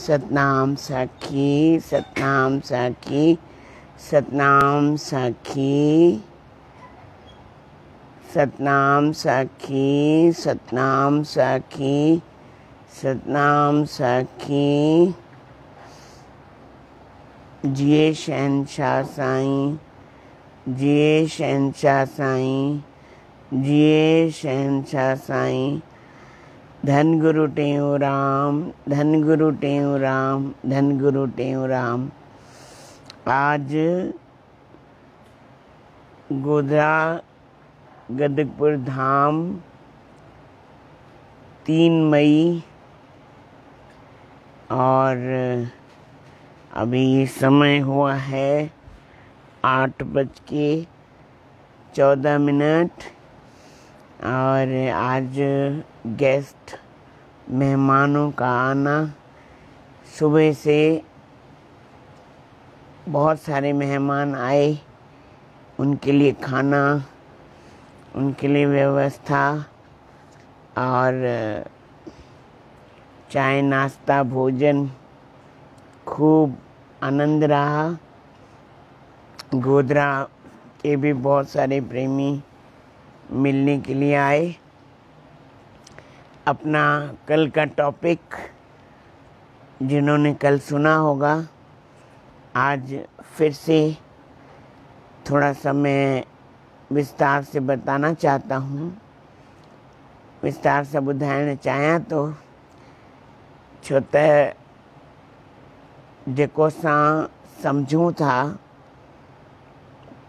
सतनाम साखी, सतनाम साखी, सतनाम साखी, सतनाम साखी, सतनाम साखी, सतनाम साखी। जिए शहनशाह साईं, जिए शहनशाह साईं, जिए शहनशाह साईं। धन गुरु टेऊंराम, धन गुरु टेऊंराम, धन गुरु टेऊंराम। आज गोधरा गदकपुर धाम 3 मई और अभी समय हुआ है 8:14 और आज गेस्ट मेहमानों का आना। सुबह से बहुत सारे मेहमान आए, उनके लिए खाना, उनके लिए व्यवस्था और चाय नाश्ता भोजन खूब आनंद रहा। गोधरा के भी बहुत सारे प्रेमी मिलने के लिए आए। अपना कल का टॉपिक जिन्होंने कल सुना होगा, आज फिर से थोड़ा सा मैं विस्तार से बताना चाहता हूँ। विस्तार से ॿुधाइण चाहियां तो छो त जेको असां सम्झूं था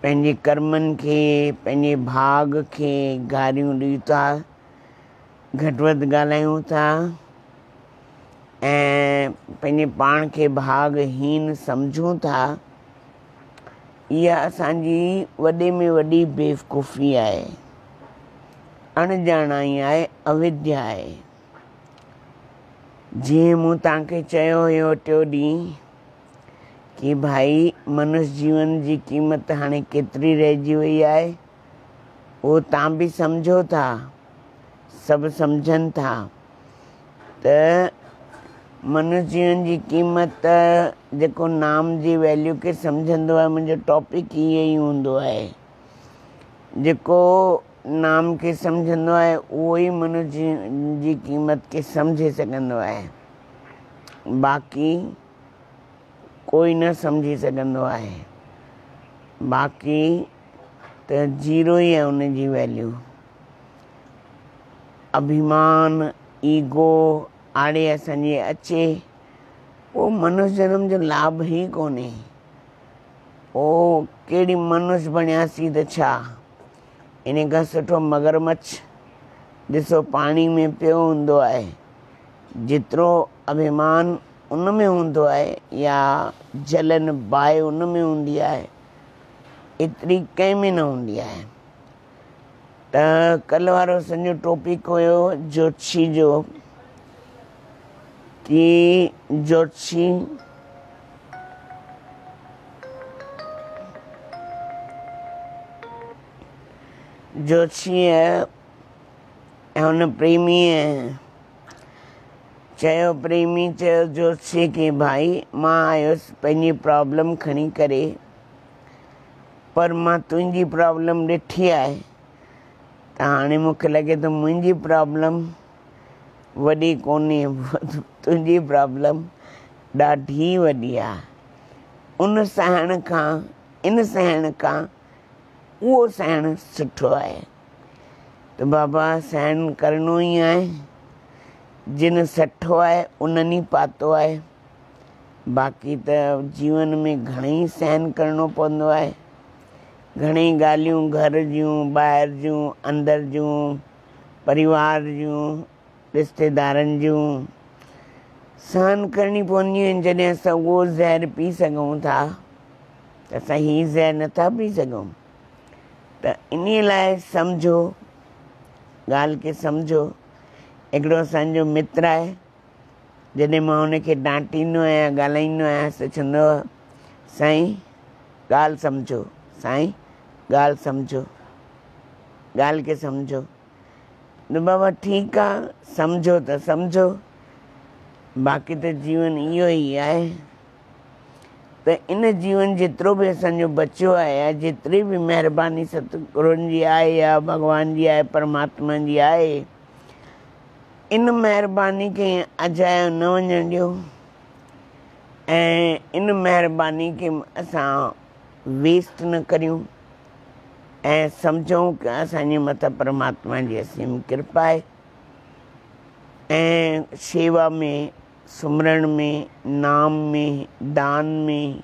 पंहिंजे कर्मनि खे, पंहिंजे भाग खे गारियूं ॾियूं था, घटि वधि ॻाल्हायूं था ऐं पंहिंजे पाण खे भागहीन सम्झूं था। इहा असांजी वॾे में वॾी बेवकूफ़ी आहे, अणॼाणाई आहे, अविद्या आहे। जीअं मूं तव्हांखे चयो हुयो टियों ॾींहुं कि भाई मनुष्य जीवन जी क़ीमत हाणे केतिरी रहिजी वई आहे, उहो तव्हां बि सम्झो था, सभु सम्झनि था त मनुष्य जीवन जी क़ीमत जेको नाम जी वैल्यू खे सम्झंदो आहे। मुंहिंजो टॉपिक इहो ई हूंदो आहे, जेको नाम खे सम्झंदो आहे उहो ई मनुष्य जी क़ीमत खे सम्झी सघंदो आहे, बाक़ी कोई न सम्झी सघंदो आहे। बाक़ी त जीरो ई आहे उन जी वैल्यू। अभिमान ईगो आड़े असांजे अचे, उहो मनुष्य जनम जो लाभ ई कोन्हे। उहो कहिड़ी मनुष्य बणियासीं त छा, इन खां सुठो मगरमच्छ ॾिसो पाणी में पियो हूंदो आहे। जेतिरो अभिमान उन में हूंदो आहे या जलन बाहि उन में हूंदी आहे, एतिरी कंहिं में न हूंदी आहे। त कल्ह वारो असांजो टॉपिक हुयो ज्योतिषी जो, कि ज्योतिषी ऐं हुन प्रेमीअ चयो, प्रेमी चयो ज्योतिषी खे भाई मां आयुसि पंहिंजी प्रॉब्लम खणी करे, पर मां तुंहिंजी प्रॉब्लम ॾिठी आहे त हाणे मूंखे लॻे थो मुंहिंजी प्रॉब्लम वॾी कोन्हे, तुंहिंजी प्रॉब्लम ॾाढी वॾी आहे। उन सहण खां, इन सहण खां उहो सहण सुठो आहे। त बाबा सहन करिणो ई आहे, जिन सठो आहे उन्हनि ई पातो आहे। बाक़ी त जीवन में घणेई सहन करिणो पवंदो आहे, घणेई ॻाल्हियूं घर जूं, ॿाहिरि जूं, अंदरि जूं, परिवार जूं, रिश्तेदारनि जूं सहन करणी पवंदियूं आहिनि। जॾहिं असां उहो ज़हर पी सघूं था त असां हीअ ज़हर नथा पी सघूं। त इन लाइ सम्झो, ॻाल्हि खे सम्झो। हिकिड़ो असांजो मित्र आहे, जॾहिं मां हुनखे डांटींदो आहियां, ॻाल्हाईंदो आहियां त चवंदो आहे साईं ॻाल्हि सम्झो, साईं ॻाल्हि सम्झो, ॻाल्हि खे सम्झो। त बाबा ठीकु आहे, सम्झो त सम्झो, बाक़ी त जीवन इहो ई आहे त इन जीवन जेतिरो बि असांजो बचियो आहे या जेतिरी बि महिरबानी सतगुरुनि जी आहे या भॻवान जी आहे परमात्मा जी आहे, इन महिरबानी खे अजायो न वञणु ॾियो ऐं इन महिरबानी खे असां वेस्ट न करियूं ऐं सम्झूं कि असांजे मथां परमात्मा जी असीम कृपा आहे ऐं शेवा में, सुमरण में, नाम में, दान में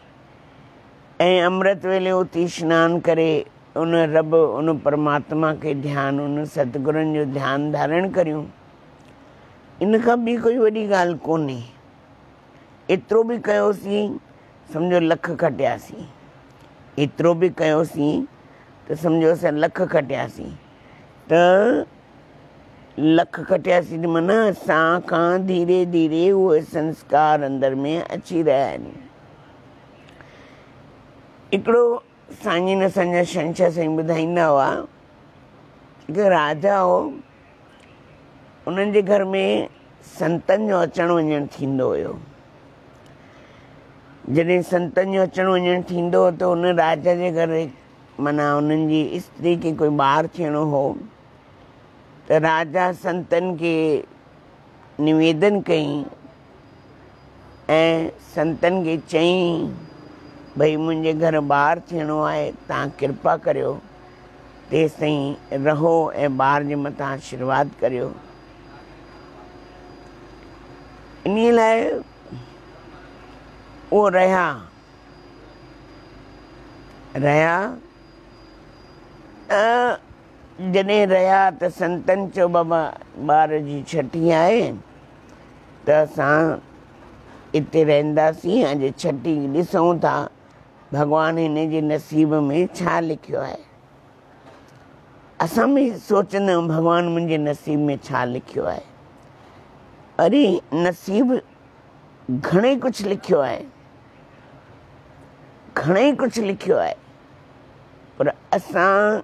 ऐं अमृत वेले उथी सनानु करे उन रब उन परमात्मा खे ध्यानु, उन सतगुरुनि जो ध्यानु धारण करियूं। इन खां ॿी कोई वॾी ॻाल्हि कोन्हे। एतिरो बि कयोसीं सम्झो लख खटियासीं, एतिरो बि कयोसीं त सम्झो असां लख खटियासीं। त लख खटियासीं माना असां खां धीरे धीरे उहे संस्कार अंदर में अची रहिया आहिनि। हिकिड़ो साईं असांजा छंछर साईं ॿुधाईंदा हुआ, हिकु राजा हो, उन्हनि जे घर में संतनि जो अचणु वञणु थींदो हुयो। जॾहिं संतनि जो अचणु वञणु थींदो हो त उन राजा जे घर माना उन्हनि जी स्त्री खे कोई ॿारु थियणो हो त राजा संतनि खे निवेदन कयईं ऐं संतनि खे चयईं भई मुंहिंजे घर ॿारु थियणो आहे, तव्हां कृपा करियो, तेसि ताईं रहो ऐं ॿार जे मथां आशीर्वाद करियो। इन लाइ उहो रहिया जॾहिं रहिया त संतनि चयो बाबा ॿार जी छठी आहे त असां हिते रहंदासीं, अॼु छठी ॾिसूं था भॻवानु हिन जे नसीब में छा लिखियो आहे। असां बि सोचंदा आहियूं भॻवानु मुंहिंजे नसीब में छा लिखियो आहे। अरे नसीब घणे कुझु लिखियो आहे, घणे कुझु लिखियो आहे, पर असां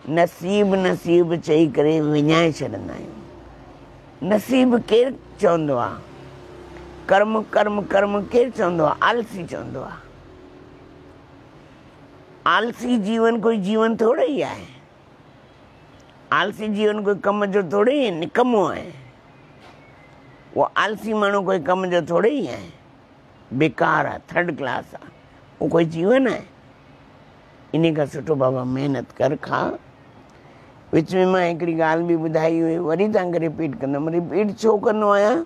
नसीब नसीब चई करे विञाए छॾंदा आहियूं। नसीब केरु चवंदो आहे? कर्म कर्म कर्म केरु चवंदो आहे? आलसी चवंदो आहे। आलसी जीवन कोई जीवन थोड़े ई आहे। आलसी जीवन कोई कम जो थोड़े ई निकमो आहे। वो आलसी माण्हू कोई कम जो थोड़े ई आहे, बेकार आहे, थर्ड क्लास आहे। वो कोई जीवन आहे? इन खां सुठो बाबा महिनत कर, खा। विच में मां हिकिड़ी ॻाल्हि बि ॿुधाई हुई, वरी तव्हांखे रिपीट कंदमि। रिपीट छो कंदो आहियां?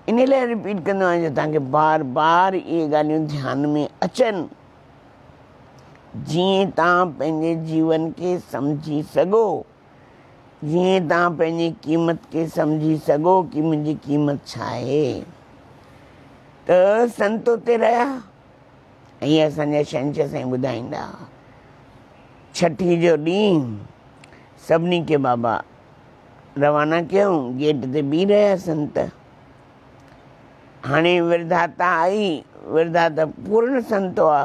इन लाइ रिपीट कंदो आहियां जो तव्हांखे बार बार इहे ॻाल्हियूं ध्यान में अचनि, जीअं तव्हां पंहिंजे जीवन खे सम्झी सघो, जीअं तव्हां पंहिंजी क़ीमत खे सम्झी सघो कि मुंहिंजी क़ीमत छा आहे। त संत उते रहिया, ईअं असांजा छंछर साईं ॿुधाईंदा। छठी जो ॾींहुं सभिनी खे बाबा रवाना कयूं, गेट ते बीह रहिया संत। हाणे विरधाता आई, विरधाता पूर्ण संत हुआ।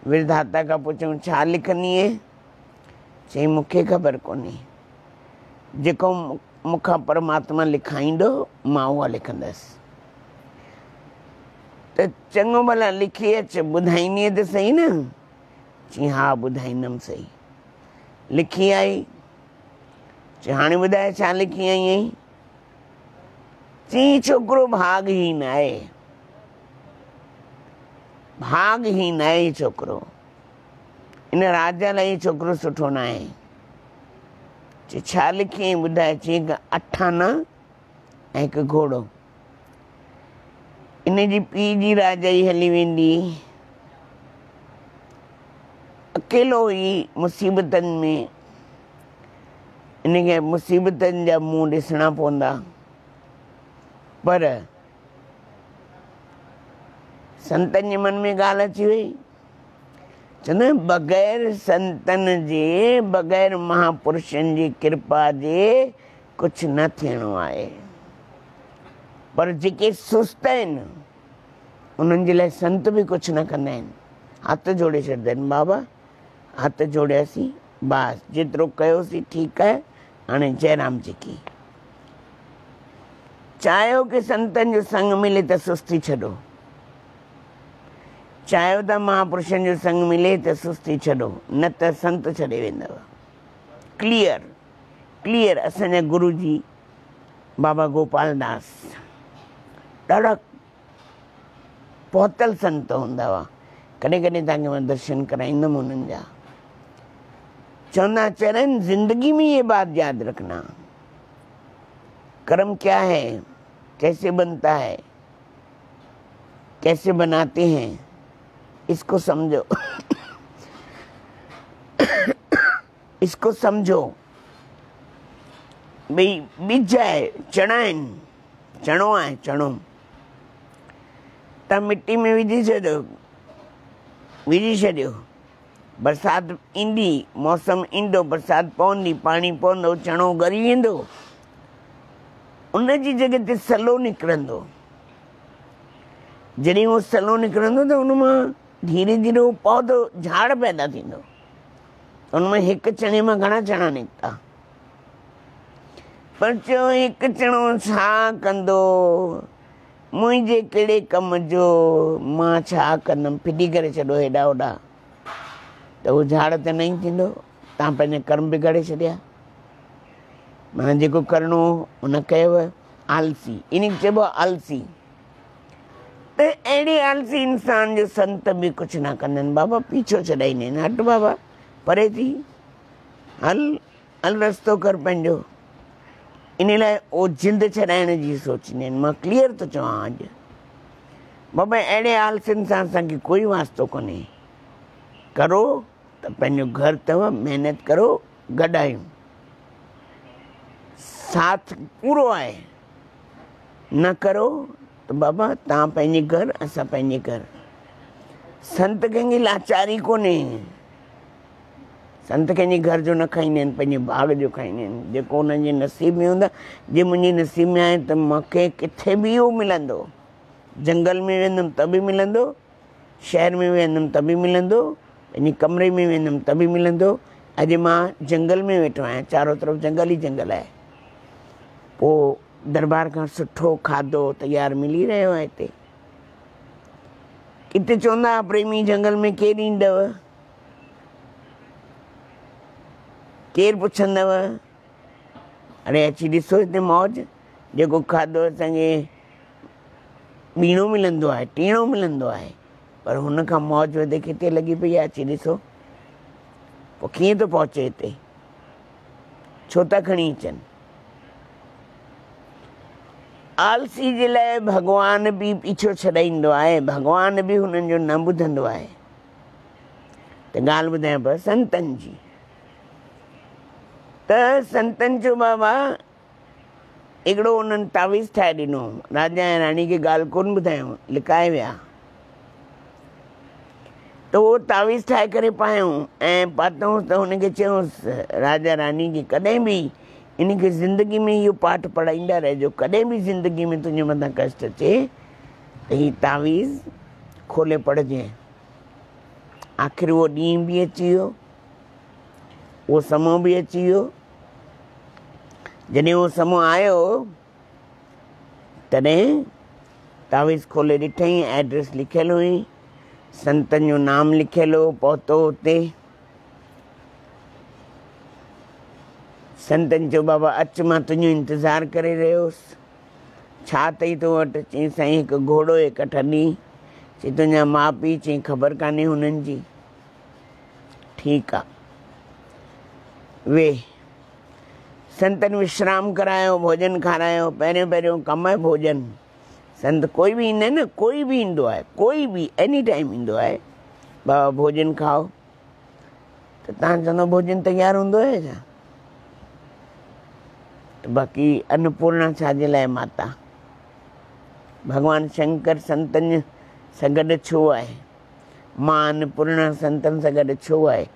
विरधाता खां पुछूं छा लिखंदीअ? चई मूंखे ख़बर कोन्हे, जेको मूंखां परमात्मा लिखाईंदो मां उहा लिखंदसि। त चङो भला लिखी अच, ॿुधाईंदीअ त सही न? चई हा ॿुधाईंदमि सही। लिखी आई। चई हाणे ॿुधाए छा लिखी आई आहीं? चई छोकिरो भागहीन आहे, भागहीन आहे छोकिरो, इन राजा लाइ छोकिरो सुठो न आहे। चई छा लिखी आई ॿुधाए? चई हिकु अठाना ऐं हिकु घोड़ो। इन जी पीउ जी राजाई हली वेंदी, अकेलो ई मुसीबतनि में, इनखे मुसीबतनि जा मुंहुं ॾिसणा पवंदा। पर संतनि जे मन में ॻाल्हि अची वई, चवंदा बग़ैर संतनि जे, बग़ैर महापुरुषनि जी कृपा जे कुझु न थियणो आहे। पर जेके सुस्त आहिनि उन्हनि जे लाइ संत बि कुझु न कंदा आहिनि, हथ जोड़े छॾींदा आहिनि। बाबा हथ जोड़ियासीं, बसि जेतिरो कयोसीं ठीकु आहे, हाणे जय राम जी की। चाहियो कि संतन जो संग मिले त सुस्ती छॾो, चाहियो त महापुरुषनि जो संग मिले त सुस्ती छॾो, न त संत छॾे वेंदव। Clear clear. असांजा गुरु जी बाबा गोपाल दास ॾाढा पहुतल संत हूंदा हुआ। कॾहिं कॾहिं तव्हांखे मां दर्शन कराईंदुमि उन्हनि जा। चवंदा चरण जिंदगी में ये बात याद रखना, कर्म क्या है, कैसे बनता है, कैसे बनाते हैं, इसको समझो इसको समझो। भई बीज आहे, चणा आहिनि, चणो आहे, चणो तव्हां मिटी में विझी छॾियो, बरसाति ईंदी, मौसम ईंदो, बरसाति पवंदी, पाणी पवंदो, चणो ॻरी वेंदो, उन जी जॻह ते सलो निकिरंदो। जॾहिं उहो सलो निकिरंदो त उन मां धीरे धीरे उहो पौधो झाड़ पैदा थींदो। उन में हिकु चणे मां घणा चणा निकिता। पर चयो हिकु चणो छा कंदो, मुंहिंजे कहिड़े कम जो, मां छा कंदुमि, फिटी करे छॾो हेॾा होॾा, त उहो झाड़ त न ई थींदो। तव्हां पंहिंजा कर्म बिगाड़े छॾिया। माना जेको करिणो उन कयव, आलसी, इन चइबो आहे आलसी। त अहिड़े आलसी इंसान जो संत बि कुझु न कंदा आहिनि। बाबा पीछो छॾाईंदा आहिनि, हट बाबा परे थी, हल रस्तो कर पंहिंजो। इन लाइ उहो जिंद छॾाइण जी सोचींदा आहिनि। मां क्लियर थो चवां अॼु, बाबा अहिड़े आलसियुनि सां असांखे कोई वास्तो कोन्हे। करो त पंहिंजो घर अथव, महिनत करो, गॾु आहियूं, साथ पूरो आहे। न करो त बाबा तव्हां पंहिंजे घर, असां पंहिंजे घर। संत कंहिंजी लाचारी कोन्हे। संत कंहिंजे घर जो न खाईंदा आहिनि, पंहिंजे बाग जो खाईंदा आहिनि। जेको हुननि जे नसीब में हूंदा। जे मुंहिंजे नसीब में आहे त मूंखे किथे बि उहो मिलंदो। जंगल में वेंदुमि त बि मिलंदो, शहर में वेंदुमि त बि मिलंदो, पंहिंजे कमरे में वेंदुमि त बि मिलंदो। अॼु मां जंगल में वेठो आहियां, चारो तरफ़ जंगल ई जंगल आहे। पोइ दरबार खां सुठो खाधो तयारु मिली रहियो आहे हिते। किथे चवंदा प्रेमी जंगल में केरु ईंदव, केरु पुछंदव, अरे अची ॾिसो हिते मौज। जेको खाधो असांखे ॿीणो मिलंदो आहे, टीणो मिलंदो आहे, पर हुन खां मौज वधीक हिते लॻी पई आहे। अची ॾिसो, पोइ कीअं थो पहुचे हिते, छो था खणी अचनि। आलसी जे लाइ भॻवान बि पीछो छॾाईंदो आहे, भॻवान बि हुननि जो न ॿुधंदो आहे। त ॻाल्हि ॿुधायां पियो संतनि जी। त संतनि जो बाबा हिकिड़ो उन्हनि तावीज़ ठाहे ॾिनो। राजा ऐं राणी खे ॻाल्हि कोन ॿुधायूं, लिकाए विया। त उहो तावीज़ ठाहे करे पायूं ऐं पातऊं। त हुनखे चयूंसि राजा रानी खे, कॾहिं बि इनखे ज़िंदगी में इहो पाठ पढ़ाईंदा रहिजो। कॾहिं बि ज़िंदगी में तुंहिंजे मथां कष्ट अचे त हीउ तावीज़ खोले पढ़जांइ। आख़िर उहो ॾींहुं बि अची वियो, उहो समय बि अची वियो। जॾहिं उहो समय आयो तॾहिं तावीज़ खोले ॾिठईं, एड्रेस लिखियलु हुई, संतनि जो नाम लिखियलु हो। पहुतो हुते, संतनि चयो बाबा अचु, मां तुंहिंजो इंतज़ारु करे रहियोसि। छा अथई तो वटि? चई साईं हिकु घोड़ो, हिकु ठॾी। चई तुंहिंजा माउ पीउ? चई ख़बर कान्हे हुननि जी। ठीकु आहे, वेह। संतनि विश्राम करायो, भोजन खारायो। पहिरियों कमु आहे भोजन। संत कोई बि ईंदा आहिनि न, कोई बि ईंदो आहे, कोई बि एनी टाइम ईंदो आहे, बाबा भोजन खाओ। त तव्हां चवंदो भोजन तयारु हूंदो आहे छा? त बाक़ी अन्नपूर्णा छाजे लाइ माता? भॻवानु शंकर संतनि सां गॾु छो आहे? मां अन्नपूर्णा संतनि सां गॾु छो आहे?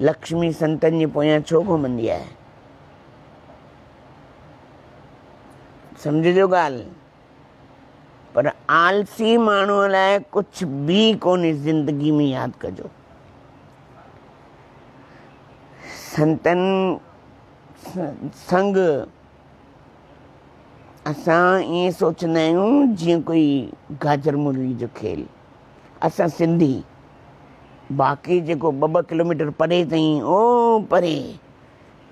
लक्ष्मी संतनि जे पोयां छो घुमंदी आहे? सम्झिजो ॻाल्हि। पर आलसी माण्हूअ लाइ कुझु बि कोन्हे ज़िंदगी में, यादि कजो। संतनि संग असां ईअं सोचंदा आहियूं जीअं कोई गाजर मुरली जो खेल। असां सिंधी बाक़ी जेको 2-2 किलोमीटर परे ताईं, ओ परे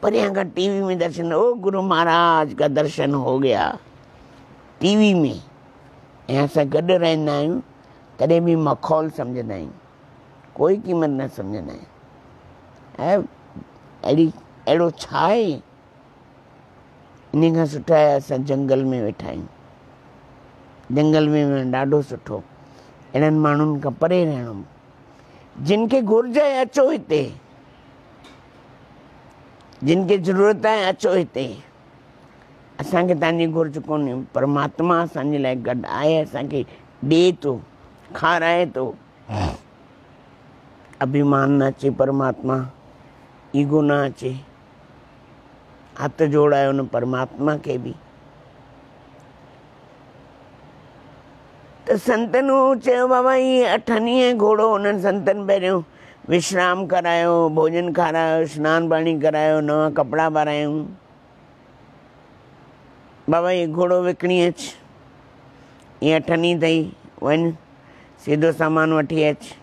परियां खां टीवी में दर्शन, ओ गुरु महाराज का दर्शन हो गया टीवी में। ऐं असां गॾु रहंदा आहियूं तॾहिं बि मखौल सम्झंदा आहियूं, कोई क़ीमत न सम्झंदा आहियूं। ऐं अहिड़ो छा आहे? इन खां सुठा आहे असां जंगल में वेठा आहियूं। जंगल में वञणु ॾाढो सुठो। अहिड़नि माण्हुनि खां परे रहणो। जिन खे घुर्ज आहे अचो हिते, जिन खे ज़रूरत आहे अचो हिते। असांखे तव्हांजी घुर्ज कोन्हे। परमात्मा असांजे लाइ गॾु आहे, असांखे ॾिए थो, खाराए थो। अभिमान न अचे, परमात्मा ईगो न अचे। हथ जोड़ायो उन परमात्मा खे बि। त संतनि चयो बाबा ही 8 ॾींहं घोड़ो, उन्हनि संतनि पहिरियों विश्राम करायो, भोजन खारायो, सनानु पाणी करायो, नवां कपिड़ा पारायूं। बाबा ये घोड़ो विकिणी अच, ये 8 ॾींहं अथई, वञ सीधो सामान वठी अच।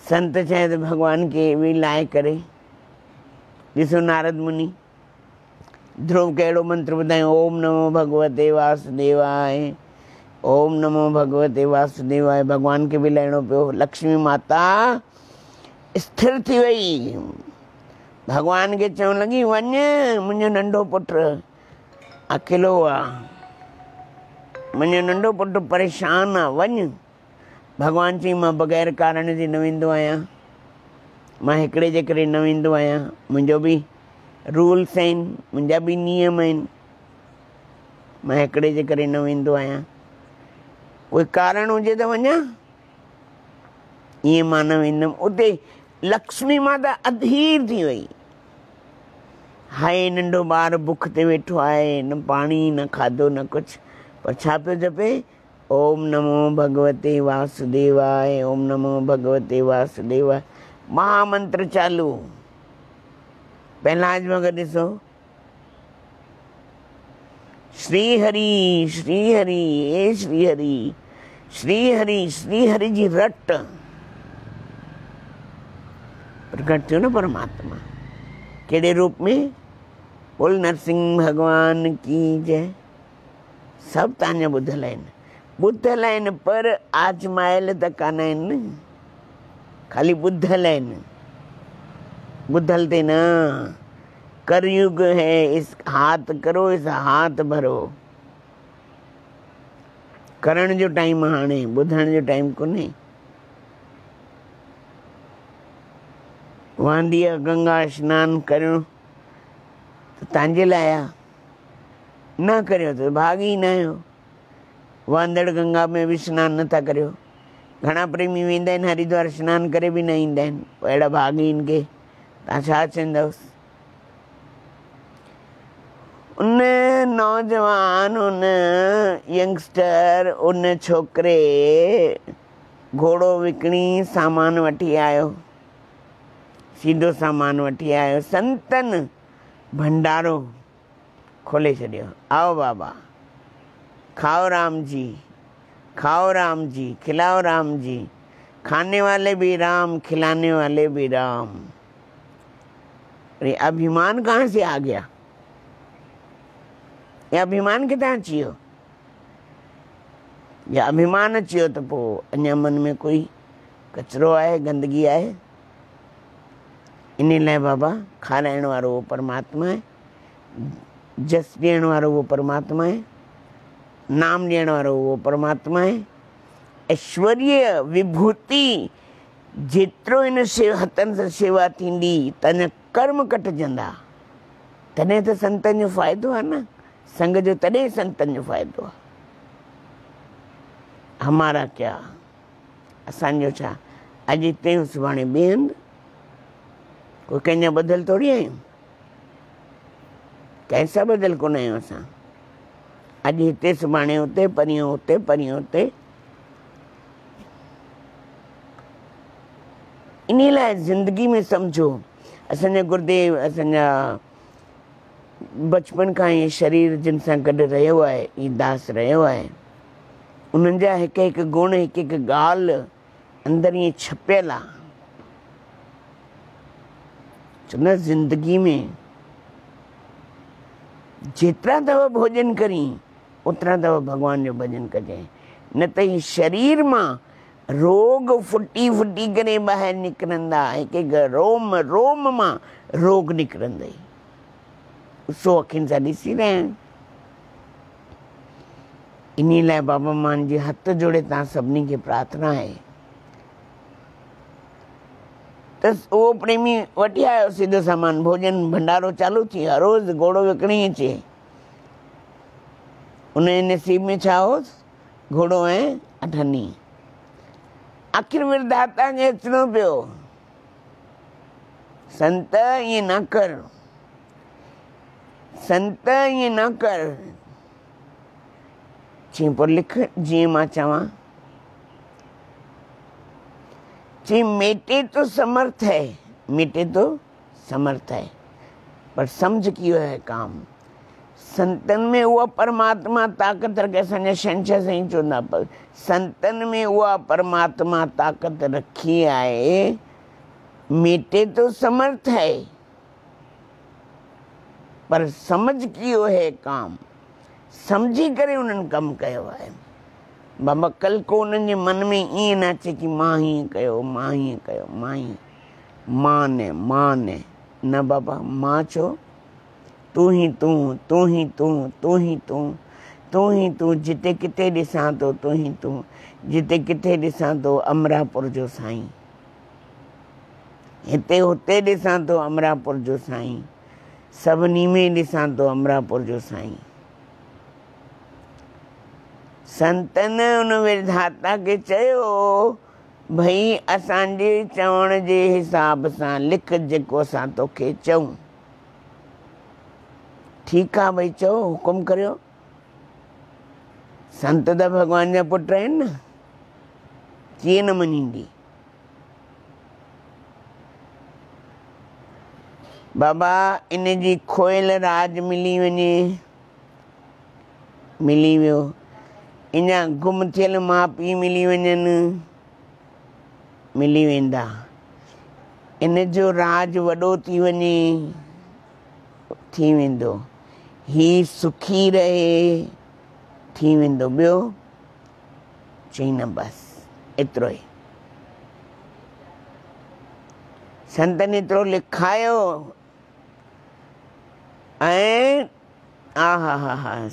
संत चए त भॻवान खे बि लाहे करे ॾिसो नारद मुनि ध्रुव कहिड़ो मंत्र ॿुधायूं, ओम नमो भगवते वासुदेवाय, ओम नमो भगवते वासुदेवाय। भगवान खे बि लहिणो पियो। लक्ष्मी माता स्थिर थी वई, भगवान खे चवणु लॻी वञ, मुंहिंजो नंढो पुटु अकेलो आहे, मुंहिंजो नंढो पुटु परेशान आहे, वञ। भगवान चई मां बग़ैर कारण जे न वेंदो आहियां, मां हिकिड़े जे करे न वेंदो आहियां। मुंहिंजो बि रूल्स आहिनि, मुंहिंजा बि नियम आहिनि, मां हिकिड़े जे करे न वेंदो आहियां। कोई कारण हुजे त वञा, ईअं मां न वेंदुमि। उते लक्ष्मी माता अधीर थी वई। हाय नंढो ॿारु बुख ते वेठो आहे, न पाणी न खाधो न कुझु, पर छा पियो जपे, ओम नमो भगवते वासुदेवाय, ओम नमो भगवते वासुदेवाय। महामंत्र चालू। पहलाज मगर ॾिसो, श्री हरि श्री हरि, ए श्री हरि, श्री हरि, श्री हरि जी रट प्रकट थियो न परमात्मा। कहिड़े रूप में? बोल नरसिंह भगवान की जय। सभु तव्हांजा ॿुधल आहिनि, ॿुधल आहिनि, पर आजमायल त कान आहिनि, खाली ॿुधल आहिनि। ॿुधल ते न, करयुग है, इस हाथ करो, इस हाथ भरो। करण जो टाइम हाणे, ॿुधण जो टाइम कोन्हे। वांदीअ गंगा स्नानु करियो त तव्हांजे लाइ आहे, न करियो त भागी न आहियो। वांदड़ गंगा में बि सनानु नथा करियो। घणा प्रेमी वेंदा आहिनि हरिद्वार, सनानु करे बि न ईंदा आहिनि। अहिड़ा भाॻीन खे तव्हां छा चवंदवसि? उन नौजवान, उन यंगस्टर, उन छोकिरे घोड़ो विकिणी सामान वठी आयो, सीधो सामान वठी आयो। संतनि भंडारो खोले छॾियो। आओ बाबा, खाओ राम जी, खाओ राम जी, खिलाओ राम जी। खाने वाले भी राम, खिलाने वाले भी राम। अरे अभिमान कहाँ से आ गया? ये अभिमान किथां अची वियो? या अभिमान अची वियो त पोइ अञा मन में कोई कचिरो आहे, गंदगी आहे। इन लाइ बाबा खाराइण वारो उहो परमात्मा आहे, जस ॾियण वारो उहो परमात्मा आहे, नाम ॾियण वारो उहो परमात्मा आहे। ऐश्वर्य विभूति जेतिरो इन हथनि सां शेवा थींदी, तव्हांजा कर्म कटिजंदा। तॾहिं त संतनि जो फ़ाइदो आहे न, संग जो तॾहिं संतनि जो फ़ाइदो आहे। हमारा क्या, असांजो छा? अॼु हिते आहियूं, सुभाणे ॿिए हंधि। कोई कंहिंजा ॿधल थोरी आहियूं, कंहिंसां ॿधल कोन आहियूं असां। अॼु हिते, सुभाणे हुते, परीहं हुते, परीहं हुते। इन लाइ ज़िंदगी में सम्झो, असांजा गुरुदेव, असांजा बचपन खां ये शरीर जिन सां गॾु रहियो आहे, ई दास रहियो आहे, उन्हनि जा हिकु हिकु गुण, हिकु हिकु ॻाल्हि अंदरि ईअं छपियल आहे। चवंदा ज़िंदगी में जेतिरा दफ़ा भोजन करी ओतिरा दफ़ा भॻवान जो भॼन कजांइ, न त ही शरीर मां रोग फुटी फुटी करे ॿाहिरि निकिरंदा, हिकु हिकु रोम रोम मां रोग निकिरंदई। सो अखियुनि सां ॾिसी रहिया आहिनि। इन लाइ बाबा मान जी हथ जोड़े तव्हां सभिनी खे प्रार्थना आहे त उहो प्रेमी वठी आयो सिधो सामान, भोजन भंडारो चालू थी वियो, रोज़ घोड़ो विकिणी अचे। उनजे नसीब में छा होसि? घोड़ो ऐं अठनी। आख़िर विधाता खे अचिणो पियो, संत ईअं न कर, संत ईअं न कर। चई पोइ लिख जीअं मां चवां। चई मेटे तो समर्थ है, मेटे तो समर्थ है, पर समझ कियो है काम। संतन में उहा परमात्मा ताक़त रखे, असांजा शंकर साईं चवंदा, पर संतन में उहा परमात्मा ताक़त रखी आहे, मेटे तो समर्थ है, पर समझ कियो है काम। समझी करे उन्हनि कमु कयो आहे। बाबा कल को उन्हनि जे मन में ईअं न अचे कि मां हीअं कयो, मां हीअं कयो, मां हीअं, मां न बाबा, मां छो? तूं ही तूं, तूं ही तूं, तूं ही तूं, तूं ही तूं। जिते किथे ॾिसां थो तूं ही तूं, जिते किथे ॾिसां थो अमरापुर जो साईं, हिते हुते ॾिसां थो अमरापुर जो साईं, सभिनी में ॾिसां थो अमरापुर जो साईं। संतन उन विधाता खे चयो भई असांजे चवण जे हिसाब सां लिख जेको असां तोखे चऊं। ठीकु आहे भई चओ, हुकुम करियो। संत त भॻवान जा पुट आहिनि न, कीअं न मञींदी। बाबा इन जी खोयल राज मिली वञे, मिली वियो। इञा गुम थियल माउ पीउ मिली वञनि, मिली वेंदा। इन जो राज वॾो थी वञे, थी वेंदो। ही सुखी रहे, थी वेंदो। ॿियो? चई न बसि एतिरो ई। संतनि एतिरो लिखायो ऐं आहा हा हा,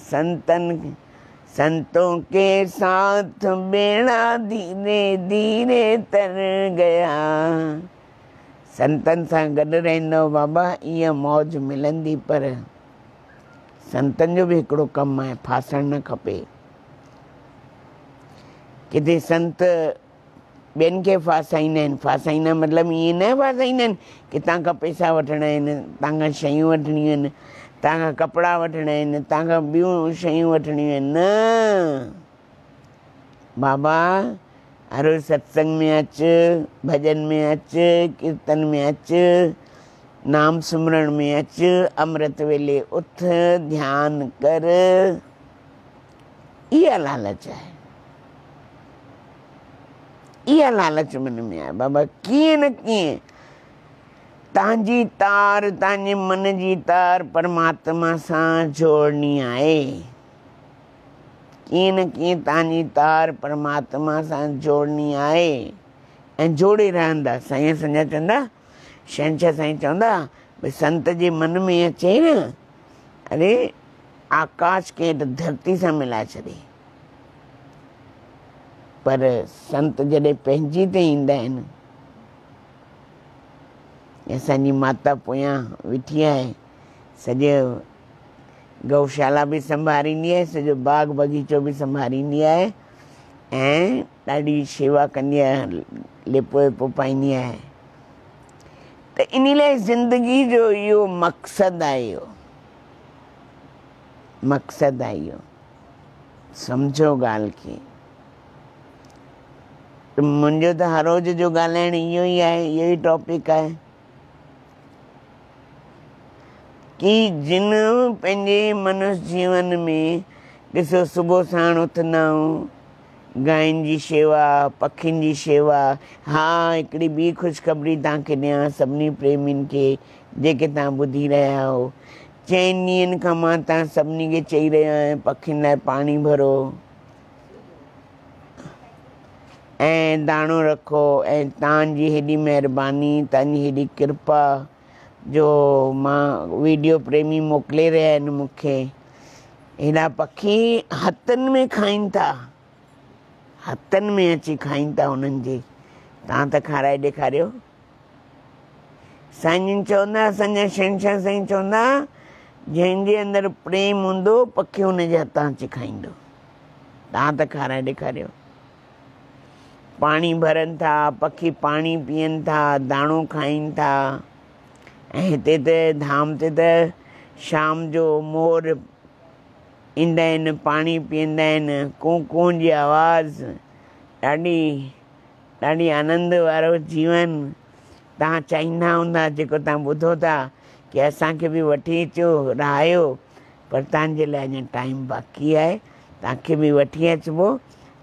संतों के साथ बेड़ा धीरे धीरे तर गया। संतनि सां गॾु रहंदो बाबा, इहा मौज मिलंदी। पर संतनि जो बि हिकिड़ो कमु आहे, फासण न खपे। किथे संत ॿियनि खे फासाईंदा आहिनि। फासाईंदा मतिलबु ईअं न फासाईंदा आहिनि कि तव्हांखां पैसा वठिणा आहिनि, तव्हांखां शयूं वठणियूं आहिनि, तव्हांखां कपिड़ा वठिणा आहिनि, तव्हांखां ॿियूं शयूं वठणियूं आहिनि। न बाबा, हर सत्संग में अचु, भॼन में अचु, कीर्तन में अचु, नाम सिमरण में अचु, अमृत वेले उथ, ध्यान कर। इहा लालच आहे, इहा लालच मन में आहे। बाबा कीअं न कीअं तव्हांजी तार, तव्हांजे मन जी तार परमात्मा सां जोड़नी आहे। कीअं न कीअं तव्हांजी तार परमात्मा सां जोड़नी आहे ऐं जोड़े रहंदा। साईं असांजा चवंदा, शहंशाह साईं चवंदा भई संत जे मन में अचे न, अरे आकाश खे धरती सां मिलाए छॾे। पर संत जॾहिं पंहिंजी ते ईंदा आहिनि, असांजी माता पोयां वेठी आहे, सॼो गौशाला बि संभालींदी आहे, सॼो बाग बगीचो बि संभालींदी आहे ऐं ॾाढी शेवा कंदी आहे, लिपो विपो पाईंदी आहे। त इन लाइ ज़िंदगी जो इहो मक़सदु आहे, इहो मक़सदु आहे। इहो सम्झो ॻाल्हि खे। मुंहिंजो त हर रोज़ जो ॻाल्हाइण इहो ई आहे, इहो ई टॉपिक आहे। कि जिन पंहिंजे मनुष्य जीवन में ॾिसो सुबुह साण उथंदा आहियूं, गांयुनि जी शेवा, पखियुनि जी शेवा। हा, हिकिड़ी ॿी ख़ुशख़बरी तव्हांखे ॾियां सभिनी प्रेमियुनि खे जेके तव्हां ॿुधी रहिया हो। 4 ॾींहंनि खां मां तव्हां सभिनी खे चई रहियो आहियां पखियुनि लाइ पाणी भरो ऐं दाणो रखो। ऐं तव्हांजी हेॾी महिरबानी, तव्हांजी हेॾी कृपा जो मां वीडियो प्रेमी मोकिले रहिया आहिनि मूंखे। हेॾा पखी हथनि में खाइनि था, हथनि में अची खाइनि था उन्हनि जे। तव्हां त खाराए ॾेखारियो। साईं चवंदा, असांजा शहंशाह साईं चवंदा, जंहिंजे अंदरि प्रेम हूंदो पखी हुनजे हथां अची खाईंदो। तव्हां त खाराए ॾेखारियो। पाणी भरनि था, पखी पाणी पीअनि था, दाणो खाइनि था। ऐं हिते त धाम ते त शाम जो मोर ईंदा आहिनि, पाणी पीअंदा आहिनि, कूं कूं जी आवाज़। ॾाढी आनंद वारो जीवन। तव्हां चाहींदा हूंदा, जेको तव्हां ॿुधो था, की असांखे बि वठी अचो, रहायो, पर तव्हांजे लाइ अञा टाइम बाक़ी आहे। तव्हांखे बि वठी अचिबो,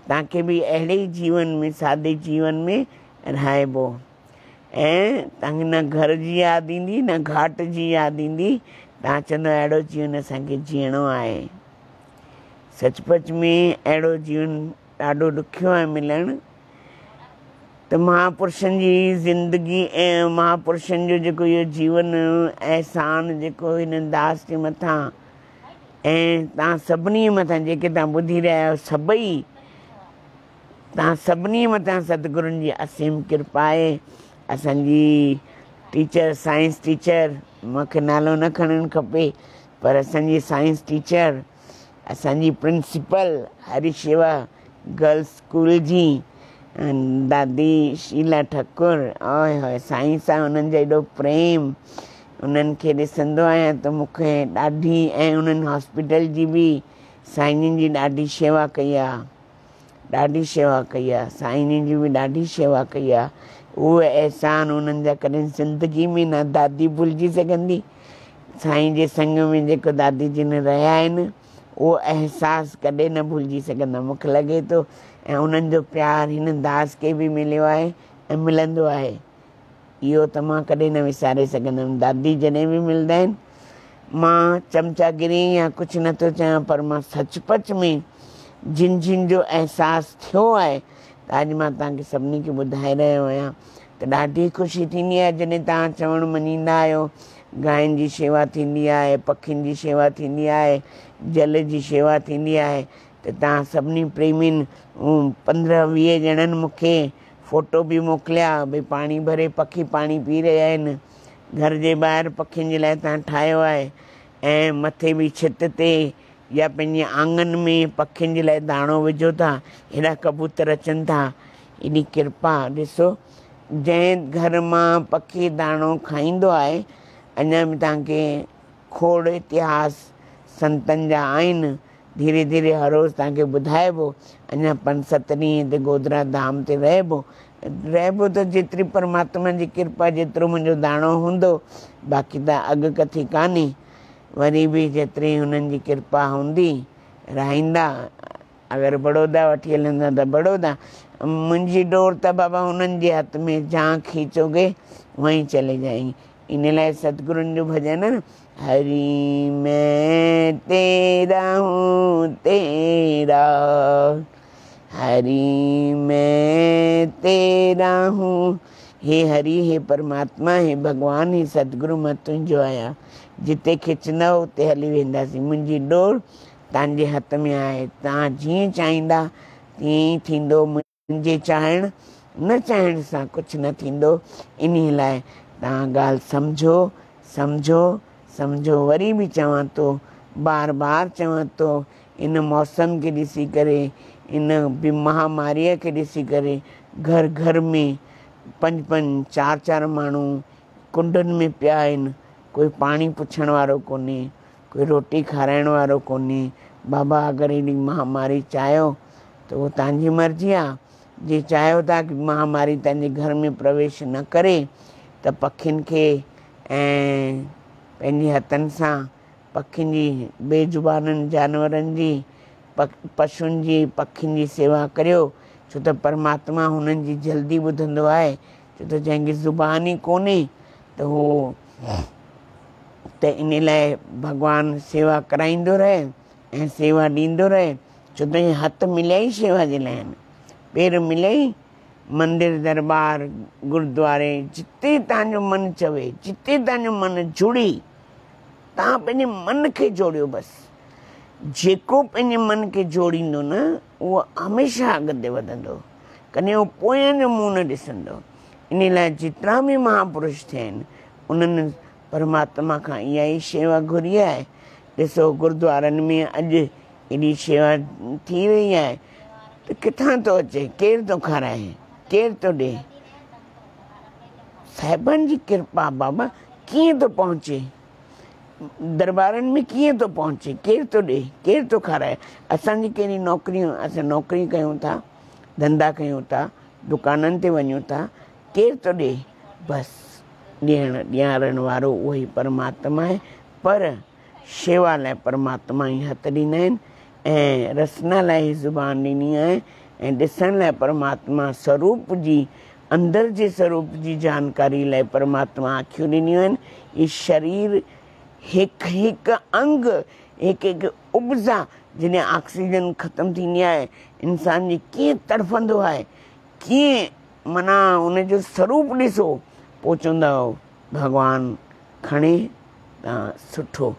तव्हांखे बि अहिड़े ई जीवन में, सादे जीवन में रहाइबो। ऐं तव्हांखे न घर जी यादि ईंदी, न घाट जी यादि ईंदी। तव्हां चवंदो अहिड़ो जीवन असांखे जीअणो आहे। सचपच में अहिड़ो जीवन ॾाढो ॾुखियो आहे मिलणु। त महापुरुषनि जी ज़िंदगी ऐं महापुरुषनि जो जेको इहो जीवन अहसान जेको हिन दास जे मथां ऐं तव्हां सभिनी मथां जेके तव्हां ॿुधी रहिया आहियो, सभई तव्हां सभिनी मथां सतगुरुनि जी असीम कृपा आहे। असांजी टीचर, साइंस टीचर, मूंखे नालो न खणणु खपे, पर असांजी साइंस टीचर, असांजी प्रिंसिपल हरिशेवा गर्ल्स स्कूल जी दादी शीला ठाकुर, ओए होए साईं सां उन्हनि जो एॾो प्रेम। उन्हनि खे ॾिसंदो आहियां त मूंखे ॾाढी, ऐं उन्हनि हॉस्पिटल जी बि साईंजनि जी ॾाढी शेवा कई आहे, ॾाढी शेवा कई आहे। साईंजनि जी बि ॾाढी शेवा कई आहे। उहे अहसान उन्हनि जा कॾहिं ज़िंदगी में न दादी भुलिजी सघंदी। साईं जे संग में जेको दादी जिन रहिया आहिनि, उहो अहसासु कॾहिं न भुलिजी सघंदा। मूंखे लॻे थो ऐं उन्हनि जो प्यारु हिन दास खे बि मिलियो आहे ऐं मिलंदो आहे। इहो त मां कॾहिं न विसारे सघंदमि। दादी जॾहिं बि मिलंदा आहिनि, मां चमचागिरी या कुझु नथो चवां, पर मां सचपच में जिन जिन जो अहसासु थियो आहे, त अॼु मां तव्हांखे सभिनी खे ॿुधाए रहियो आहियां। त ॾाढी ख़ुशी थींदी आहे जॾहिं तव्हां चवणु मञींदा आहियो। गांयुनि जी शेवा थींदी आहे, पखियुनि जी शेवा थींदी आहे, जल जी शेवा थींदी आहे। त तव्हां सभिनी प्रेमियुनि 15-20 ॼणनि मूंखे फ़ोटो बि मोकिलिया, भई पाणी भरे पखी पाणी पी रहिया आहिनि। घर जे ॿाहिरि पखियुनि जे लाइ तव्हां ठाहियो आहे, ऐं मथे बि छित ते या पंहिंजे आंगन में पखियुनि जे लाइ दाणो विझो था। हेॾा कबूतर अचनि था, एॾी कृपा। ॾिसो, जंहिं घर मां पखी दाणो खाईंदो आहे, अञा बि तव्हांखे खोड़ इतिहास संतनि जा आहिनि। धीरे धीरे हर रोज़ु तव्हांखे ॿुधाइबो। अञा 5-7 ॾींहं हिते गोधरा धाम ते रहिबो त जेतिरी परमात्मा जी कृपा, जेतिरो मुंहिंजो दाणो हूंदो, बाक़ी त अॻकथी कान्हे। वरी बि जेतिरी हुननि जी कृपा हूंदी रहाईंदा। अगरि बड़ौदा वठी हलंदा त बड़ौदा। मुंहिंजी डोर त बाबा हुननि जे हथ में, जहाँ खींचोगे वहीं चले जाएंगे। इन लाइ सतगुरुनि जो भॼन आहे न, हरि मैं तेरा हूँ तेरा, हरि मैं तेरा हूँ। हे हरि, हे परमात्मा, हे भगवान, हे सतगुरु, मां तुंहिंजो आहियां। जिते खिचंदव उते हली वेंदासीं। मुंहिंजी डोर तव्हांजे हथ में आहे। तव्हां जीअं चाहींदा तीअं ई थींदो। मुंहिंजे चाहण न चाहण सां कुझु न थींदो। इन लाइ तव्हां ॻाल्हि सम्झो, सम्झो, सम्झो। वरी बि चवां थो, बार बार चवां थो, इन मौसम खे ॾिसी करे, इन महामारीअ खे ॾिसी करे, घर घर में 5-5, 4-4 माण्हू कुंडनि में पिया आहिनि। कोई पाणी पुछण वारो कोन्हे, कोई रोटी खाराइण वारो कोन्हे। बाबा अगरि हेॾी महामारी चाहियो त उहो तव्हांजी मर्ज़ी आहे। जे चाहियो था कि महामारी तव्हांजे घर में प्रवेश न करे, त पखियुनि खे ऐं पंहिंजे हथनि सां पखियुनि जी, बेजुबाननि जानवरनि जी, पशुनि जी, पखियुनि जी सेवा करियो, छो त परमात्मा हुननि जी जल्दी ॿुधंदो आहे। छो त जंहिंखे ज़ुबान ई कोन्हे त हो त इन लाइ भॻवानु सेवा कराईंदो रहे ऐं सेवा ॾींदो रहे। छो त इहे हथ मिलिया ई शेवा जे लाइ आहिनि, पेर मिलिया ई मंदिर दरबार गुरुद्वारे, जिते तव्हांजो मन चवे, जिते तव्हांजो मन जुड़ी, तव्हां पंहिंजे मन खे जोड़ियो। बसि जेको पंहिंजे मन खे जोड़ींदो न उहो हमेशह अॻिते वधंदो, कॾहिं उहो पोयनि जो मुंहुं न ॾिसंदो। इन लाइ जेतिरा बि महापुरुष थिया आहिनि उन्हनि परमात्मा खां इहा ई शेवा घुरी आहे। ॾिसो गुरुद्वारनि में अॼु एॾी शेवा थी रही आहे त किथां थो अचे, केरु थो खाराए, केरु थो ॾे? साहिबनि जी कृपा बाबा, कीअं थो पहुचे दरबारनि में, कीअं थो पहुचे, केरु थो ॾे, केरु थो खाराए? असांजी कहिड़ी नौकिरियूं, असां नौकिरी कयूं था, धंधा कयूं था, दुकाननि ते वञूं था, केरु थो ॾे? बसि ॾियारण वारो उहो ई परमात्मा आहे। पर शेवा लाइ परमात्मा ई हथ ॾींदा आहिनि ऐं रसना लाइ ज़ुबान ॾिनी आहे ऐं ॾिसण लाइ परमात्मा स्वरूप जी, अंदर जे स्वरूप जी जानकारी लाइ परमात्मा अखियूं ॾिनियूं आहिनि। इहे शरीर हिकु हिकु अंग, हिकु हिकु उबज़ा, जॾहिं ऑक्सीजन ख़तमु थींदी आहे इंसान जी कीअं तड़फंदो आहे, कीअं माना उनजो स्वरूप ॾिसो, पोइ चवंदा भॻवानु खणे त सुठो।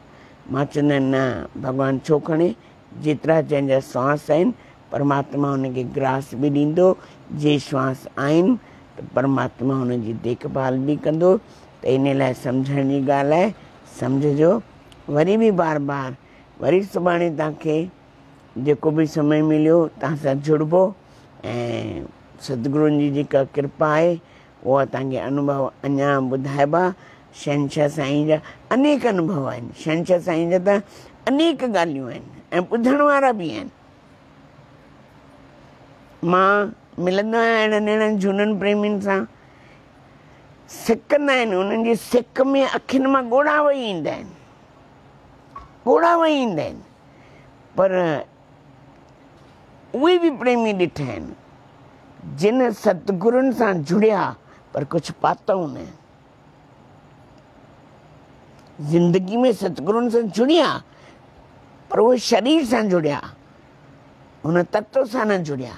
मां चवंदा आहिनि न, भॻवानु छो खणे? जेतिरा जंहिंजा श्वास आहिनि परमात्मा हुनखे ग्रास बि ॾींदो, जे श्वास आहिनि त परमात्मा हुनजी देखभाल बि कंदो। त इन लाइ सम्झण जी ॻाल्हि आहे, सम्झजो। वरी बि बार बार वरी सुभाणे तव्हांखे जेको बि समय मिलियो तव्हां सां जुड़बो ऐं सतगुरुनि जी जेका कृपा आहे उहा तव्हांखे अनुभव अञा ॿुधाइबा। शहंशाह साईं जा अनेक अनुभव आहिनि, शहंशाह साईं जा त अनेक ॻाल्हियूं आहिनि ऐं ॿुधण वारा बि आहिनि। मां मिलंदो आहियां अहिड़नि अहिड़नि झूननि प्रेमियुनि सां, सिकंदा आहिनि, उन्हनि जी सिक में अखियुनि मां ॻोढ़ा वही ईंदा आहिनि, ॻोढ़ा वही ईंदा आहिनि। पर उहे बि प्रेमी ॾिठा आहिनि जिन सतगुरुनि सां जुड़िया पर कुझु पातऊं न, ज़िंदगी में सतगुरुनि सां जुड़िया पर उहे शरीर सां जुड़िया, हुन तत्व सां न जुड़िया।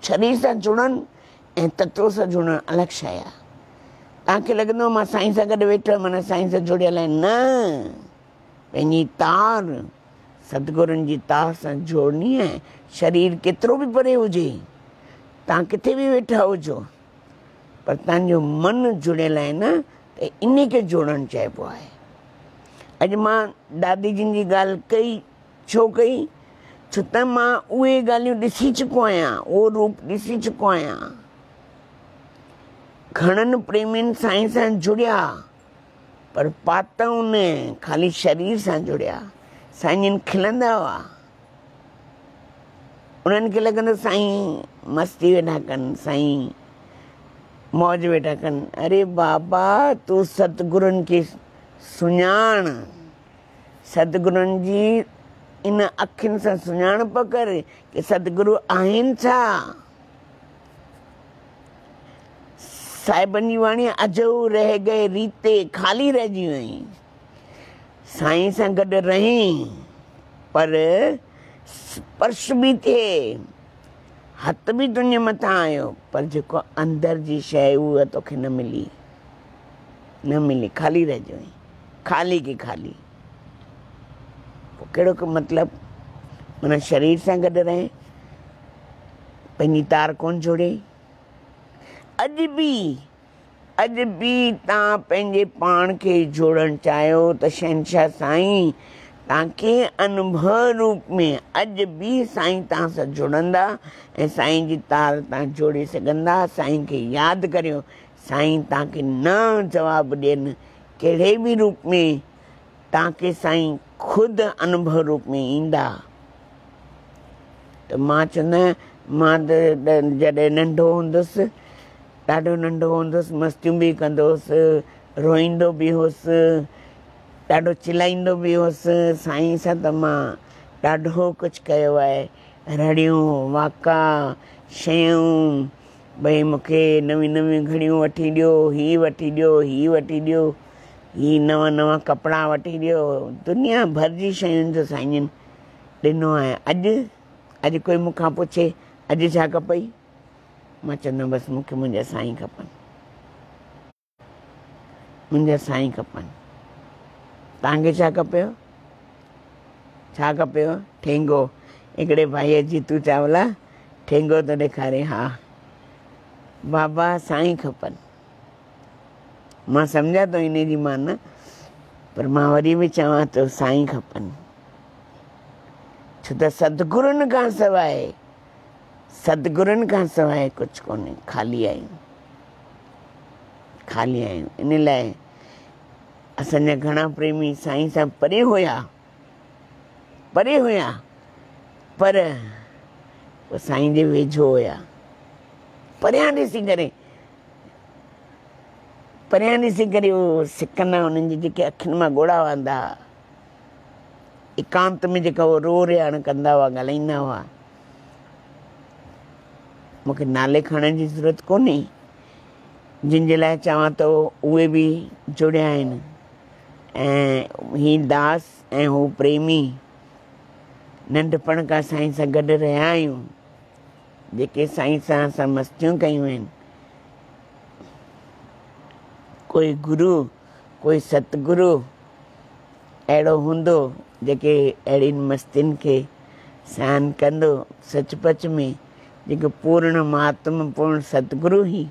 शरीर सां जुड़नि ऐं तत्व सां जुड़णु अलॻि शइ आहे। तव्हांखे लॻंदो मां साईं सां गॾु वेठो माना साईं सां जुड़ियल आहिनि, न, पंहिंजी तार सतगुरुनि जी तार सां जोड़नी आहे। शरीर केतिरो बि परे हुजे, तव्हां किथे बि वेठा हुजो, पर तव्हांजो मन जुड़ियल आहे न, त इन खे जोड़णु चइबो आहे। अॼु मां दादी जिन जी ॻाल्हि कई, छो कई? छो त मां उहे ॻाल्हियूं ॾिसी चुको आहियां, उहो रूप ॾिसी चुको आहियां। घणनि प्रेमियुनि साईं सां जुड़िया पर पातऊं न, ख़ाली शरीर सां जुड़िया। साईं जन खिलंदा हुआ, उन्हनि खे लॻंदो साईं मस्ती वेठा कनि, साईं मौज वेठा कनि। अरे बाबा, तूं सतगुरुनि खे सुञाण, सतगुरुनि जी इन अखियुनि सां सुञाणप कर कि सतगुरु आहिनि छा। साहिबनि जी वाणी, अजो रह गए रीते, ख़ाली रहिजी वई। साईं सां गॾु रहीं पर स्पर्श बि थिए, हथ बि तुंहिंजे मथां आयो, पर जेको अंदर जी शइ उहा तोखे न मिली, न मिली, ख़ाली रहिजी वई, ख़ाली की ख़ाली। पोइ कहिड़ो मतिलबु? माना शरीर सां गॾु रहे, पंहिंजी तार कोन जोड़े। अॼु बि तव्हां पंहिंजे पाण खे जोड़णु चाहियो त शहंशाह साईं तव्हांखे अनुभव रूप में अॼु बि साईं तव्हां सां जुड़ंदा ऐं साईं जी तार तव्हां जोड़े सघंदा। साईं खे यादि करियो, साईं तव्हांखे न जवाबु ॾियनि, कहिड़े बि रूप में तव्हांखे साईं ख़ुदि अनुभव रूप में ईंदा। त मां चवंदा, मां जॾहिं नंढो हूंदुसि, ॾाढो नंढो हूंदुसि, मस्तियूं बि कंदोसि, रोईंदो बि हुउसि, ॾाढो चिलाईंदो बि हुउसि। साईं सां त मां ॾाढो कुझु कयो आहे, रड़ियूं वाका शयूं, भई मूंखे नयूं नयूं घड़ियूं वठी ॾियो, हीअ वठी ॾियो, हीअ वठी ॾियो, हीअ नवां नवां कपिड़ा वठी ॾियो, दुनिया भर जी शयुनि जो साईं ॾिनो आहे। अॼु कोई मूंखां पुछे अॼु छा खपई, मां चवंदमि बसि मूंखे मुंहिंजा साईं खपनि, मुंहिंजा साईं खपनि। तव्हांखे छा खपेव, छा खपेव? ठेंगो। हिकिड़े भाईअ जीतू चावला ठेंगो थो ॾेखारे, हा बाबा साईं खपनि। मां सम्झां थो इन जी माना, पर मां वरी बि चवां थो साईं खपनि। छो त सतगुरुनि खां सवाइ, सतगुरुनि खां सवाइ कुझु कोन्हे, ख़ाली आहियूं, ख़ाली आहियूं। इन लाइ असांजा घणा प्रेमी साईं सां परे हुया, परे हुया, पर साईं जे वेझो हुया। परियां ॾिसी करे, परियां ॾिसी करे उहो सिकंदा, उन्हनि जी जेके अखियुनि मां ॻोड़ा वहंदा, एकांत में जेका उहो रो रियाण कंदा हुआ, ॻाल्हाईंदा हुआ। मूंखे नाले खणण जी ज़रूरत कोन्हे, जिन जे लाइ चवां थो उहे बि जुड़िया आहिनि। ऐं ही दास ऐं हू प्रेमी नंढपण खां साईं सां गॾु रहिया आहियूं, जेके साईं सां असां मस्तियूं कयूं आहिनि। कोई गुरु, कोई सतगुरु अहिड़ो हूंदो जेके अहिड़ियुनि मस्तियुनि खे सयान कंदो। सचपच में जेको पूर्ण महात्म पूर्ण सतगुरु ई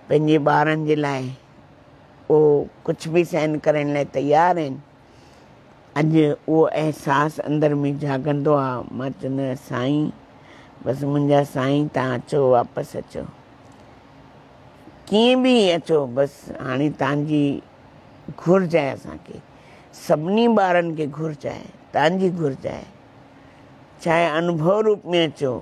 पंहिंजे ॿारनि जे लाइ उहो कुझु बि सहन करण लाइ तयारु आहिनि। अॼु उहो अहसासु अंदरि में जाॻंदो आहे। मां चवंदो आहियां साईं, बसि मुंहिंजा साईं तव्हां अचो, वापसि अचो, कीअं बि अचो, बसि हाणे तव्हांजी घुर्ज आहे असांखे, सभिनी ॿारनि खे घुर्ज आहे, तव्हांजी घुर्ज आहे। चाहे अनुभव रूप में अचो,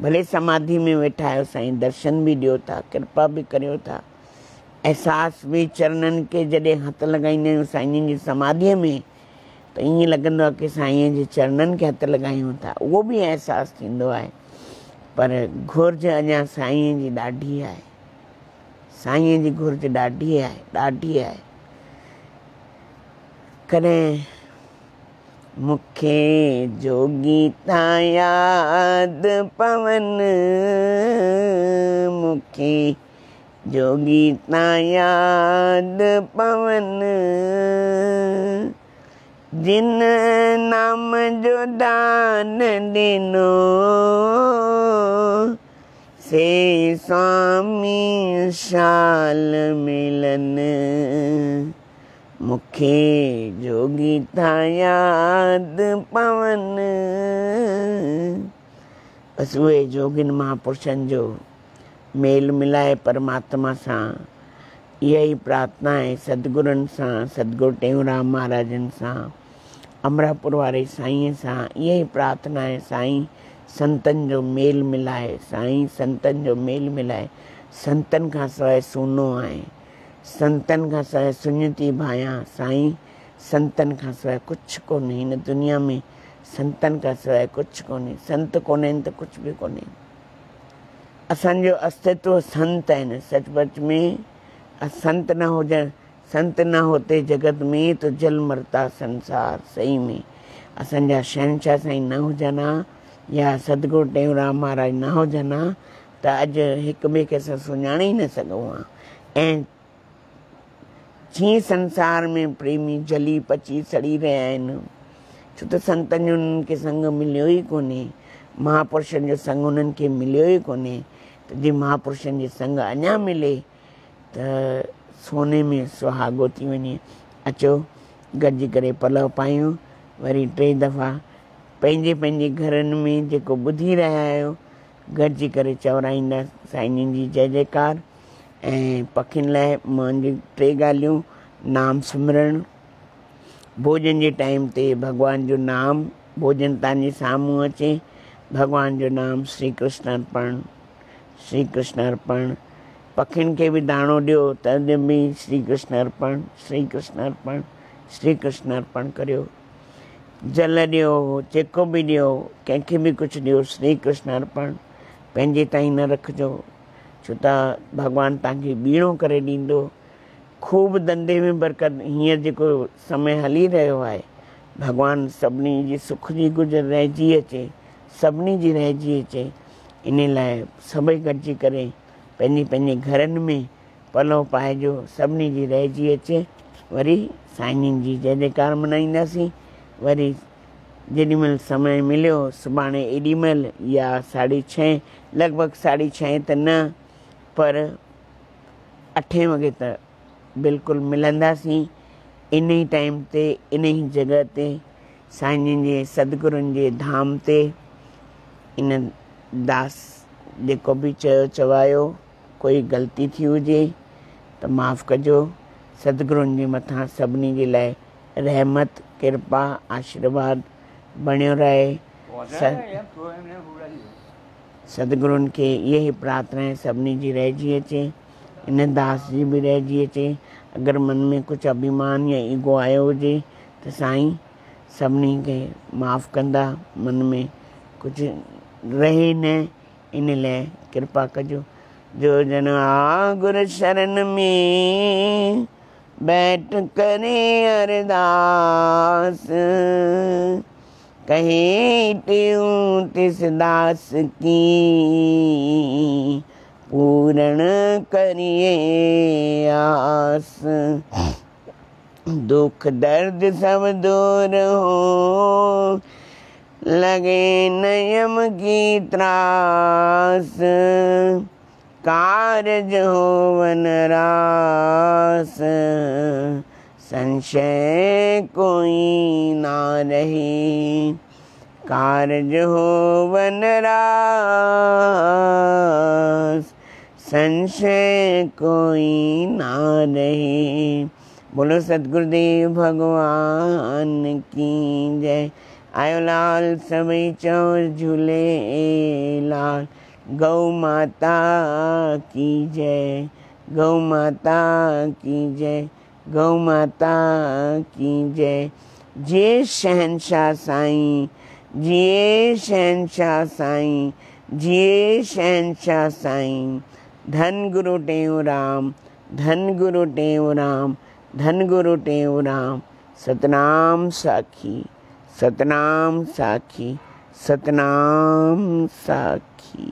भले समाधि में वेठा आहियो, साईं दर्शन बि ॾियो था, कृपा बि करियो था। अहसास बि चरणनि खे जॾहिं हथु लॻाईंदा आहियूं साईं जी समाधीअ में, त ईअं लॻंदो आहे की साईं जे चरणनि खे हथु लॻायूं था, उहो बि अहसासु थींदो आहे। पर घुर्ज अञा साईं जी ॾाढी आहे, साईं जी घुर्ज ॾाढी आहे, ॾाढी आहे। कॾहिं मूंखे जोगी तां यादि पवनि, मूंखे जोगी तां यादि पवनि, जिन नाम जो दान ॾिनो से स्वामी शाल मिलनि, मूंखे जोगी तां यादि पवनि। बसि उहे जोगिन महापुरुषनि जो मेल मिलाए परमात्मा सां, इहा ई प्रार्थना आहे। सतगुरुनि सां, सतगुरु टेऊंराम महाराजनि सां, अमरापुर वारे साईंअ सां इहा ई प्रार्थना आहे। साईं संतनि जो मेल मिलाए, साईं संतनि जो मेल मिलाए। संतनि खां सवाइ सूनो आहे, संतनि खां सवाइ सुञती भायां। साईं संतनि खां सवाइ कुझु कोन्हे हिन दुनिया में, संतनि खां सवाइ कुझु कोन्हे। संत कोन्हनि त कुझु बि कोन्हे। असांजो अस्तित्व संत आहिनि। सचपच में संत न हुजनि, संत न होते जगत में तो जल मरता संसार। सही में असांजा शहनशाह साईं न हुजनि हा, या सतगुरु टेऊंराम महाराज न हुजनि हा, त अॼु हिक ॿिए खे असां सुञाणे ई न सघूं हा। ऐं जीअं संसार में प्रेमी जली पची सड़ी रहिया आहिनि, छो त संतनि जो उन्हनि खे संग मिलियो ई कोन्हे, महापुरुषनि जो संग उन्हनि खे मिलियो ई कोन्हे। त जीअं महापुरुषनि जी संग अञा मिले त सोने में सुहागो थी वञे। अचो गॾिजी करे पलव पायूं, वरी 3 दफ़ा पंहिंजे पंहिंजे घरनि में जेको ॿुधी रहिया आहियो गॾिजी करे चवराईंदा साईं जी जय जयकार। ऐं पखियुनि लाइ मुंहिंजी 3 ॻाल्हियूं, नाम सिमरण, भोजन जे टाइम ते भॻवान जो नाम, भोजन तव्हांजे साम्हूं अचे, भॻवान जो नाम, श्री कृष्ण अर्पण, श्री कृष्ण अर्पण। पखियुनि खे बि दाणो ॾियो त बि श्री कृष्ण अर्पण, श्री कृष्ण अर्पण, श्री कृष्ण अर्पण करियो। जल ॾियो, जेको बि ॾियो, कंहिंखे बि कुझु ॾियो, श्री कृष्ण अर्पण। पंहिंजे ताईं न रखिजो, छो त भॻवानु तव्हांखे ॿीणो करे ॾींदो। खूब धंधे में बरकत। हींअर जेको समय हली रहियो आहे, भॻवानु सभिनी जी सुख जी गुज़र रहिजी अचे, सभिनी जी रहिजी अचे। इन लाइ सभई गॾिजी करे पंहिंजे पंहिंजे घरनि में पलव पाइजो, सभिनी जी रहिजी अचे। वरी साईं जी जय जयकार मनाईंदासीं। वरी जेॾीमहिल समय मिलियो सुभाणे एॾीमहिल या 6:30, लॻभॻि 6:30 त न, पर 8 वॻे त बिल्कुलु मिलंदासीं इन ई टाइम ते, इन ई जॻह ते, साईं जे सतगुरुनि जे धाम ते। इन दास जेको बि चयो चवायो, कोई ग़लती थी हुजे त माफ़ु कजो। सतगुरुनि जे मथां सभिनी जे लाइ रहमत, कृपा, आशीर्वाद बणियो रहे। सतगुरुनि खे इहे ई प्रार्थना आहे, सभिनी जी रहिजी अचे, इन दास जी बि रहिजी अचे। अगरि मन में कुझु अभिमान या ईगो आयो हुजे त साईं सभिनी खे माफ़ु कंदा, मन में कुझु रहे न, इन लाइ कृपा कजो। जो जन आ गुर शरण में बैठ करे अरदास, कहे त्यों तिस दास की पूर्ण करिए आस। दुख दर्द सब दूर हो, लगे नयम की त्रास, कारज होवन रास, संशय कोई ना रहे। कारज होवन रास, संशय कोई ना रहे। बोलो सतगुरुदेव भगवान की जय। आयो लाल सभई चौर झूले लाल, गौ माता की जय, गौ माता की जय, गौ माता की जय। जिए शहंशाह साईं, जिए शहंशाह साईं, जिए शहंशाह साईं। धन गुरु टेऊंराम, धन गुरु टेऊंराम, धन गुरु टेऊंराम। सतनाम साखी, सतनाम साखी, सतनाम साखी।